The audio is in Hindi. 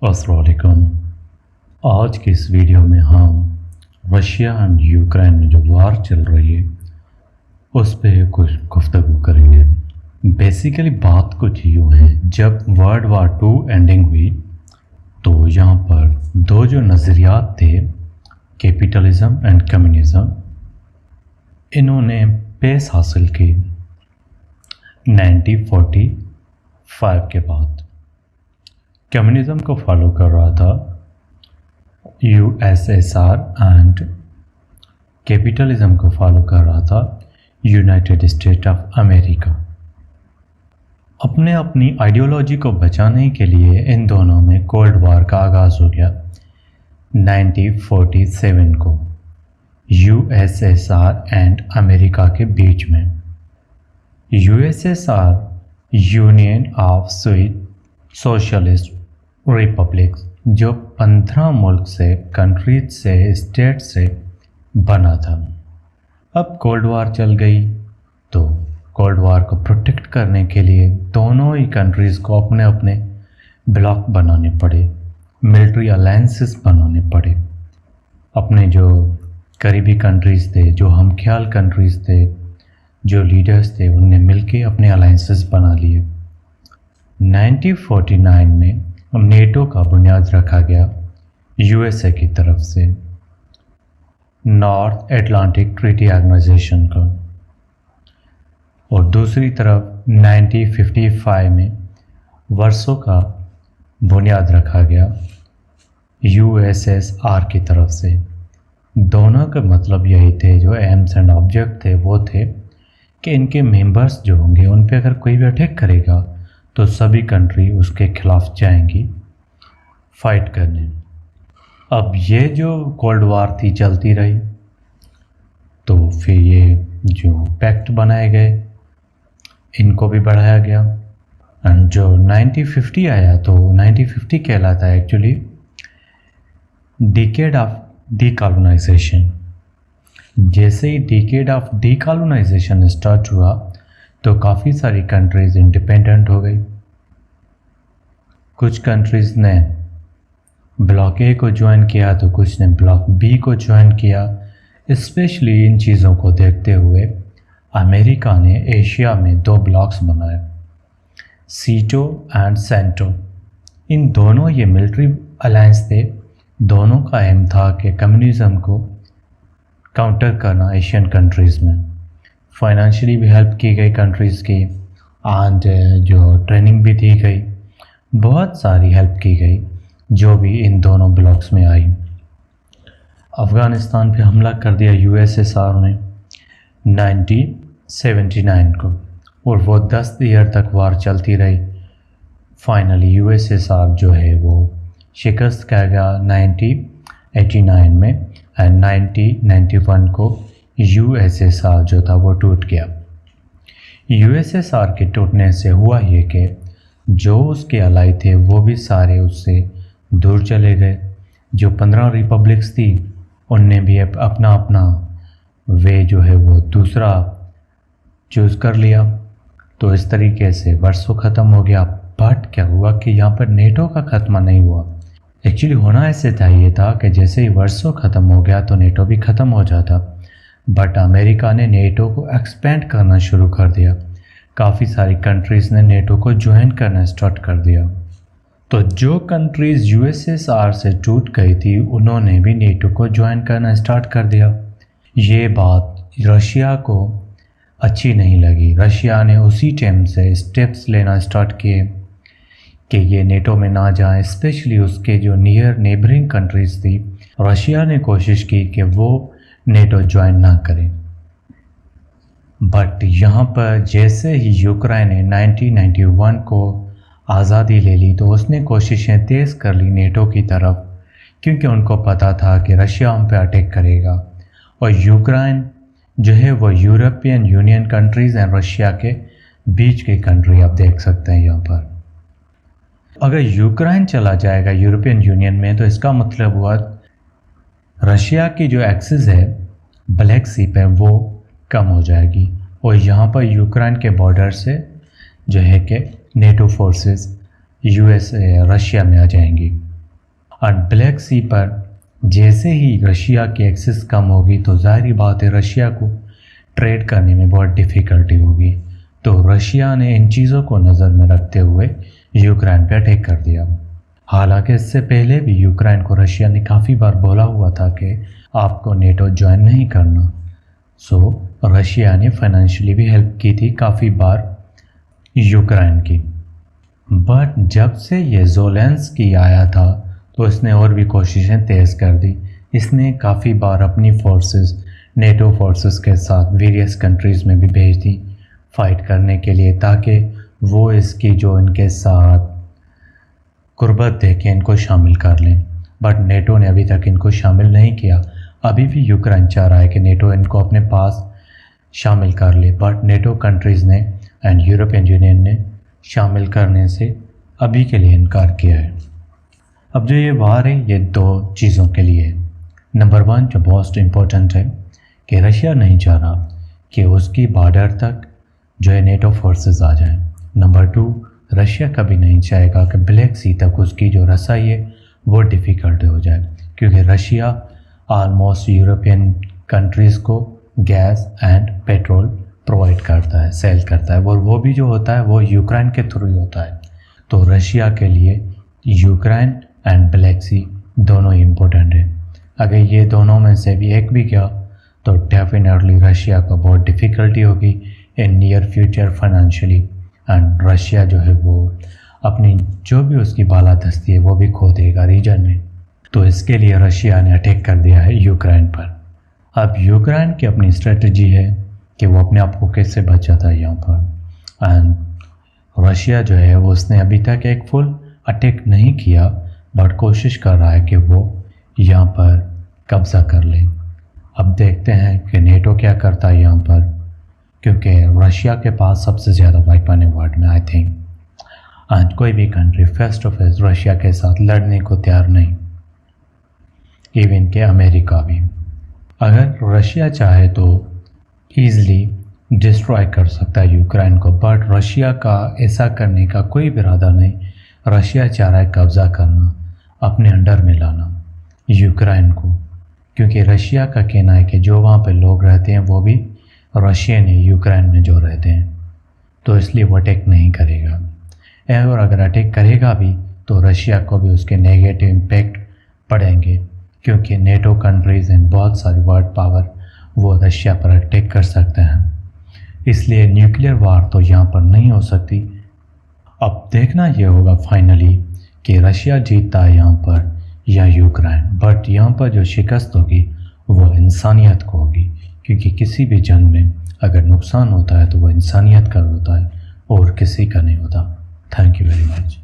अस्सलाम वालेकुम। आज की इस वीडियो में हम रशिया एंड यूक्रेन में जो वार चल रही है उस पर कुछ गुफ्तगू करेंगे। बेसिकली बात कुछ यूँ है, जब वर्ल्ड वार 2 एंडिंग हुई तो यहाँ पर दो जो नज़रियात थे, कैपिटलिज़म एंड कम्युनिज़म, इन्होंने पेस हासिल की 1945 के बाद। कम्युनिज़म को फॉलो कर रहा था यूएसएसआर एंड कैपिटलिज़म को फॉलो कर रहा था यूनाइटेड स्टेट ऑफ अमेरिका। अपने अपनी आइडियोलॉजी को बचाने के लिए इन दोनों में कोल्ड वार का आगाज़ हो गया 1947 को यूएसएसआर एंड अमेरिका के बीच में। USSR union of socialist republics जो 15 मुल्क से, कंट्रीज से, स्टेट से बना था। अब कोल्ड वार चल गई तो कोल्ड वार को प्रोटेक्ट करने के लिए दोनों ही कंट्रीज़ को अपने अपने ब्लॉक बनाने पड़े, मिलिट्री अलायंसेस बनाने पड़े। अपने जो करीबी कंट्रीज़ थे, जो हमख्याल कंट्रीज़ थे, जो लीडर्स थे, उनने मिलके अपने अलायंसेस बना लिए। 1949 में नेटो का बुनियाद रखा गया यूएसए की तरफ से, नॉर्थ एटलांटिक ट्रीटी ऑर्गेनाइजेशन का, और दूसरी तरफ 1955 में वर्सो का बुनियाद रखा गया यूएसएसआर की तरफ से। दोनों का मतलब यही थे, जो एम्स एंड ऑब्जेक्ट थे वो थे कि इनके मेंबर्स जो होंगे उन पे अगर कोई भी अटैक करेगा तो सभी कंट्री उसके खिलाफ जाएंगी फाइट करने। अब ये जो कोल्ड वार थी चलती रही तो फिर ये जो पैक्ट बनाए गए इनको भी बढ़ाया गया। एंड जो 1950 आया तो 1950 कहलाता है एक्चुअली डिकेड ऑफ डीकॉलोनाइजेशन। जैसे ही डिकेड ऑफ डीकॉलोनाइजेशन स्टार्ट हुआ तो काफ़ी सारी कंट्रीज़ इंडिपेंडेंट हो गई। कुछ कंट्रीज़ ने ब्लॉक ए को ज्वाइन किया तो कुछ ने ब्लॉक बी को ज्वाइन किया। स्पेशली इन चीज़ों को देखते हुए अमेरिका ने एशिया में 2 ब्लॉक्स बनाए, सीटो एंड सेंटो। इन दोनों ये मिलिट्री अलायंस थे। दोनों का एम था कि कम्युनिज़म को काउंटर करना एशियन कंट्रीज़ में। फाइनेंशियली भी हेल्प की गई कंट्रीज़ की एंड जो ट्रेनिंग भी दी गई, बहुत सारी हेल्प की गई जो भी इन दोनों ब्लॉक्स में आई। अफ़गानिस्तान पे हमला कर दिया यूएसएसआर ने 1979 को, और वो 10 ईयर तक वार चलती रही। फाइनली यूएसएसआर जो है वो शिकस्त खा गया 1989 में, एंड 1991 को यूएसएसआर जो था वो टूट गया। यूएसएसआर के टूटने से हुआ ये कि जो उसके अलाई थे वो भी सारे उससे दूर चले गए। जो 15 रिपब्लिक्स थी उनने भी अपना अपना वे जो है वो दूसरा चूज़ कर लिया। तो इस तरीके से वर्सो ख़त्म हो गया। बट क्या हुआ कि यहाँ पर नेटो का ख़त्म नहीं हुआ। एक्चुअली होना ऐसे था, ये था कि जैसे ही वर्सो ख़त्म हो गया तो नेटो भी ख़त्म हो जाता। बट अमेरिका ने नेटो को एक्सपेंड करना शुरू कर दिया। काफ़ी सारी कंट्रीज़ ने नेटो को ज्वाइन करना स्टार्ट कर दिया। तो जो कंट्रीज़ यूएसएसआर से टूट गई थी उन्होंने भी नेटो को ज्वाइन करना स्टार्ट कर दिया। ये बात रशिया को अच्छी नहीं लगी। रशिया ने उसी टाइम से स्टेप्स लेना स्टार्ट किए कि ये नेटो में ना जाए। स्पेशली उसके जो नियर नेबरिंग कंट्रीज़ थी, रशिया ने कोशिश की कि वो नेटो ज्वाइन ना करें। बट यहाँ पर जैसे ही यूक्रेन ने 1991 को आज़ादी ले ली तो उसने कोशिशें तेज़ कर ली नेटो की तरफ, क्योंकि उनको पता था कि रशिया हम पे अटैक करेगा। और यूक्रेन जो है वो European union countries and Russia के बीच की कंट्री आप देख सकते हैं यहाँ पर। अगर यूक्रेन चला जाएगा यूरोपियन यूनियन में तो इसका मतलब हुआ रशिया की जो एक्सेस है ब्लैक सी पे वो कम हो जाएगी, और यहाँ पर यूक्रेन के बॉर्डर से जो है कि नेटो फोर्सेस यूएस रशिया में आ जाएंगी। और ब्लैक सी पर जैसे ही रशिया की एक्सेस कम होगी तो जाहिर बात है रशिया को ट्रेड करने में बहुत डिफ़िकल्टी होगी। तो रशिया ने इन चीज़ों को नज़र में रखते हुए यूक्रेन पे अटैक कर दिया। हालांकि इससे पहले भी यूक्रेन को रशिया ने काफ़ी बार बोला हुआ था कि आपको नेटो ज्वाइन नहीं करना। सो रशिया ने फाइनेंशियली भी हेल्प की थी काफ़ी बार यूक्रेन की। बट जब से ये ज़ेलेंस्की आया था तो इसने और भी कोशिशें तेज़ कर दी। इसने काफ़ी बार अपनी फोर्सेस नेटो फोर्सेस के साथ वेरियस कंट्रीज़ में भी भेज दी फाइट करने के लिए, ताकि वो इसकी जो इनके साथ कुर्बत दे के इनको शामिल कर लें। बट नेटो ने अभी तक इनको शामिल नहीं किया। अभी भी यूक्रेन चाह रहा है कि नेटो इनको अपने पास शामिल कर ले, बट नेटो कंट्रीज़ ने एंड यूरोपियन यूनियन ने शामिल करने से अभी के लिए इनकार किया है। अब जो ये वार है ये दो चीज़ों के लिए है। नंबर 1 जो मोस्ट इम्पोर्टेंट है कि रशिया नहीं चाह रहा कि उसकी बॉर्डर तक जो है नेटो फोर्सेस आ जाएं। नंबर 2 रशिया कभी नहीं चाहेगा कि ब्लैक सी तक उसकी जो रसाई है वो डिफ़िकल्ट हो जाए, क्योंकि रशिया ऑलमोस्ट यूरोपियन कंट्रीज़ को गैस एंड पेट्रोल प्रोवाइड करता है, सेल करता है, और वो भी जो होता है वो यूक्रेन के थ्रू ही होता है। तो रशिया के लिए यूक्रेन एंड ब्लैक सी दोनों ही इम्पोर्टेंट है। अगर ये दोनों में से भी एक भी गया तो डेफिनेटली रशिया को बहुत डिफ़िकल्टी होगी in near future financially, and Russia जो है वो अपनी जो भी उसकी बालादस्ती है वो भी खो देगा रीजन में। तो इसके लिए रशिया ने अटैक कर दिया है यूक्रेन पर। अब यूक्रेन की अपनी स्ट्रेटजी है कि वो अपने आप को कैसे बचाता है यहाँ पर, एंड रशिया जो है वो उसने अभी तक एक फुल अटैक नहीं किया, बट कोशिश कर रहा है कि वो यहाँ पर कब्ज़ा कर ले। अब देखते हैं कि नेटो क्या करता है यहाँ पर, क्योंकि रशिया के पास सबसे ज़्यादा वेपन है वर्ल्ड में आई थिंक, एंड कोई भी country face to face Russia के साथ लड़ने को तैयार नहीं, इवन के अमेरिका भी। अगर रशिया चाहे तो ईज़िली डिस्ट्रॉय कर सकता है यूक्रेन को, बट रशिया का ऐसा करने का कोई इरादा नहीं। रशिया चाह रहा है कब्ज़ा करना, अपने अंडर में लाना यूक्रेन को, क्योंकि रशिया का कहना है कि जो वहाँ पे लोग रहते हैं वो भी रशियन है यूक्रेन में जो रहते हैं, तो इसलिए वो अटैक नहीं करेगा। और अगर अटैक करेगा भी तो रशिया को भी उसके नेगेटिव इम्पैक्ट पड़ेंगे, क्योंकि नेटो कंट्रीज़ एंड बहुत सारी वर्ल्ड पावर वो रशिया पर अटैक कर सकते हैं। इसलिए न्यूक्लियर वार तो यहाँ पर नहीं हो सकती। अब देखना ये होगा फाइनली कि रशिया जीतता है यहाँ पर या यूक्रेन, बट यहाँ पर जो शिकस्त होगी वो इंसानियत को होगी, क्योंकि किसी भी जंग में अगर नुकसान होता है तो वो इंसानियत का होता है और किसी का नहीं होता। Thank you very much.